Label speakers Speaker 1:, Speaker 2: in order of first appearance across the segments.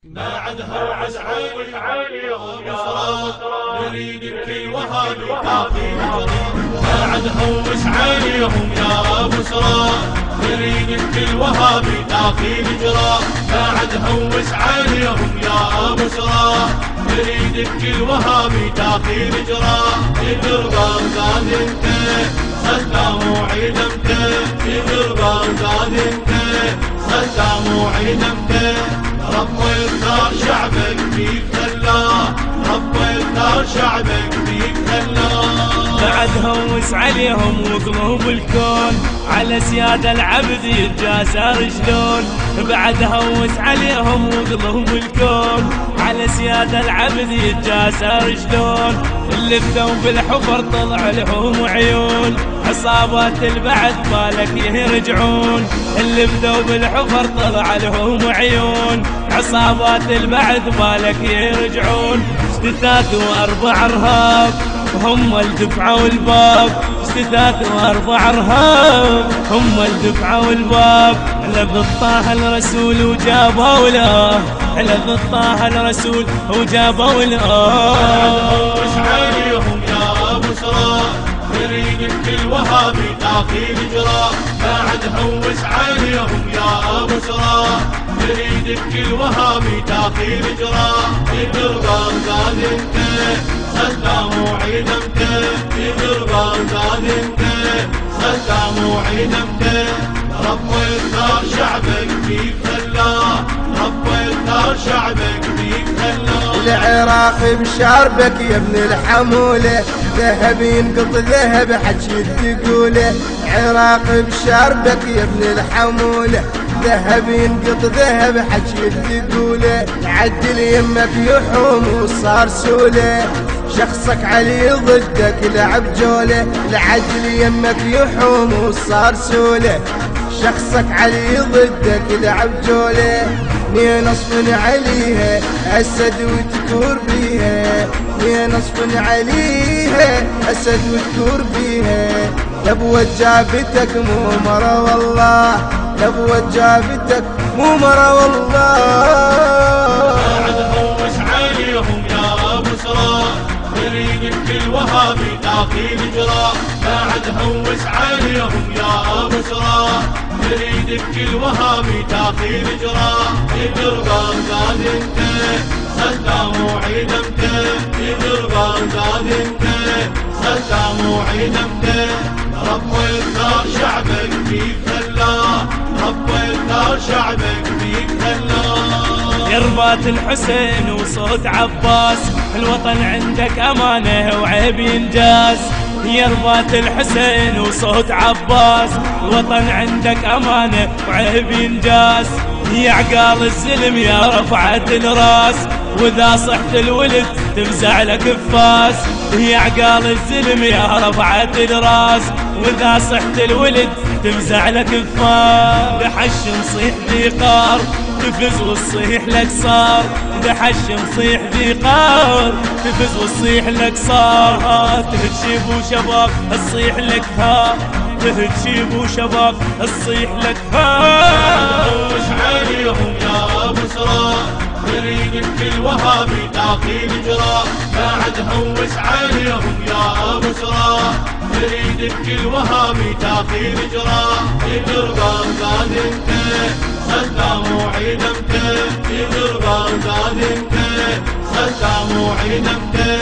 Speaker 1: بعدها عسعالي عليهم يسرى نريد بكل وهابي كافي بعدها وسعاليهم يا بسرى نريد بكل وهابي كافي نجرى بعدها وسعاليهم يا بسرى نريد بكل وهابي كافي نجرى يدر بغداد انت صدام وعيد انت يدر بغداد انت صدام وعيد انت رب يختار شعبك فيك خلاه رب يختار شعبك فيك خلاه
Speaker 2: بعد هوس عليهم وقلوب الكون على سيادة العبد يتجاسر شلون بعد هوس عليهم وقلوب الكون على سيادة العبد يتجاسر شلون اللي بثوب الحفر طلع لهم عيون عصابات البعد بالك يرجعون اللي بثوب الحفر طلع لهم عيون عصابات البعد بالك يرجعون ستات واربع ارهاب هم الدفعة والباب ستات واربع ارهاب هم الدفعة والباب على بالطه الرسول وجابوا له على بالطه الرسول وجابوا له
Speaker 1: عليهم يا بسرى نريد بكل وهابي تاخي نجرى بعد هوس عليهم يا بسرى نريد بكل وهابي تاخي نجرى يدر بغداد انت صدام وعيد انت يدر بغداد انت صدام وعيد انت رب يختار شعبك فيك خلاه رب يختار شعبك فيك خلاه
Speaker 3: العراق بشربك يا ابن الحمولة ذهب ينقط ذهب حجي تقوله عراق بشربك يا ابن الحمولة ذهب ينقط ذهب حجي تقوله عدل يمك يحوم وصار سوله شخصك علي ضدك لعب جوله العدل يمك يحوم وصار سوله شخصك علي ضدك لعب جوله مين اصفن عليها اسد وتكور بيها مين اصفن عليها اسد وتكور بيها لبوت جابتك مو مرة والله لبوت جابتك مو مرة والله
Speaker 1: بعد هوس عليهم يا بسرى نريد بكل وهابي تاخي نجرى بعد هوس عليهم يا بسرى نريد بكل وهابي تاخي نجرى يدر بغداد انت صدام وعيد انت يدر بغداد انت صدام وعيد انت رب يختار شعبك فيك خلاه رب يختار شعبك فيك خلاه
Speaker 2: يربات الحسين وصوت عباس الوطن عندك امانه وعيب ينجاز يربات الحسين وصوت عباس الوطن عندك امانه وعيب ينجاز يا عقال الزلم يا رفعت الراس واذا صحت الولد تفزع لك فاس يا عقال الزلم يا رفعت الراس واذا صحت الولد تفزع لك فاس دحش نصيح ذيقار تفز وتصيح لك صار دحش نصيح ذيقار تفز وتصيح لك صار تهد شيب وشباب تصيح لك ها تهد شيب وشباب تصيح لك ها
Speaker 1: عليهم يا بسرى نريد بكل وهابي تاخي نجرى بعد هوس عليهم يا بسرى نريد بكل وهابي تاخي نجرى يدر بغداد انت صدام وعيد انت يدر بغداد انت صدام وعيد انت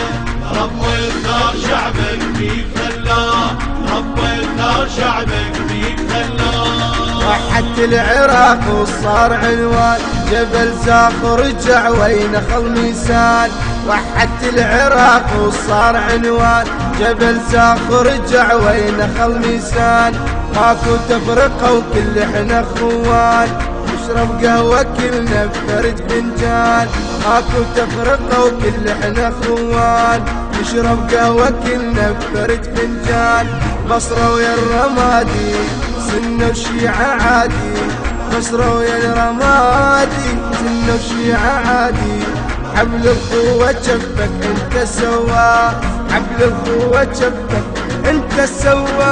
Speaker 1: رب يختار شعبك فيك خلاه رب يختار شعبك فيك خلاه
Speaker 3: وحدت العراق وصار عنوان جبل زاخر رجع وين خل ميسان وحدت العراق وصار عنوان جبل زاخر رجع وين خل ميسان ماكو تفرقة وكل احنا اخوان نشرب قهوة كلنا بفرد فنجان ماكو تفرقة وكل احنا اخوان نشرب قهوة كلنا بفرد فنجان بصرة ويا الرمادي سنة وشيعة عادي بصرة ويا الرمادي سنة وشيعة عادي حبل القوة جفك انت سوا حبل القوة جفك انت سوا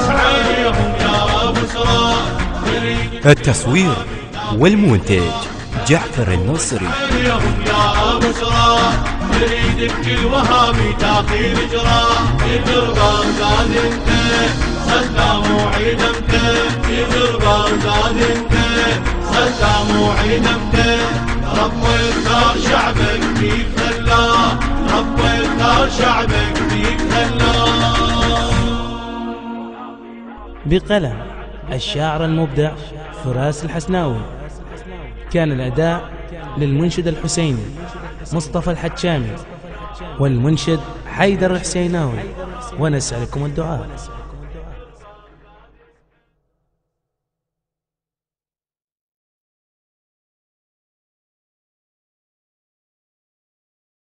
Speaker 1: عليهم يا بسرى
Speaker 4: التصوير والمنتج جعفر النصري.
Speaker 1: عليهم يا بشرى نريد بكل وهابي تاخير اجراء. يجر بغداد انت صدام وعيد انت. يجر بغداد انت صدام وعيد انت. رب يختار شعبك فيك خلاه. رب يختار شعبك فيك خلاه.
Speaker 2: بقلم الشاعر المبدع فراس الحسناوي. كان الأداء للمنشد الحسيني مصطفى الحجامي والمنشد حيدر الحسيناوي، ونسألكم الدعاء.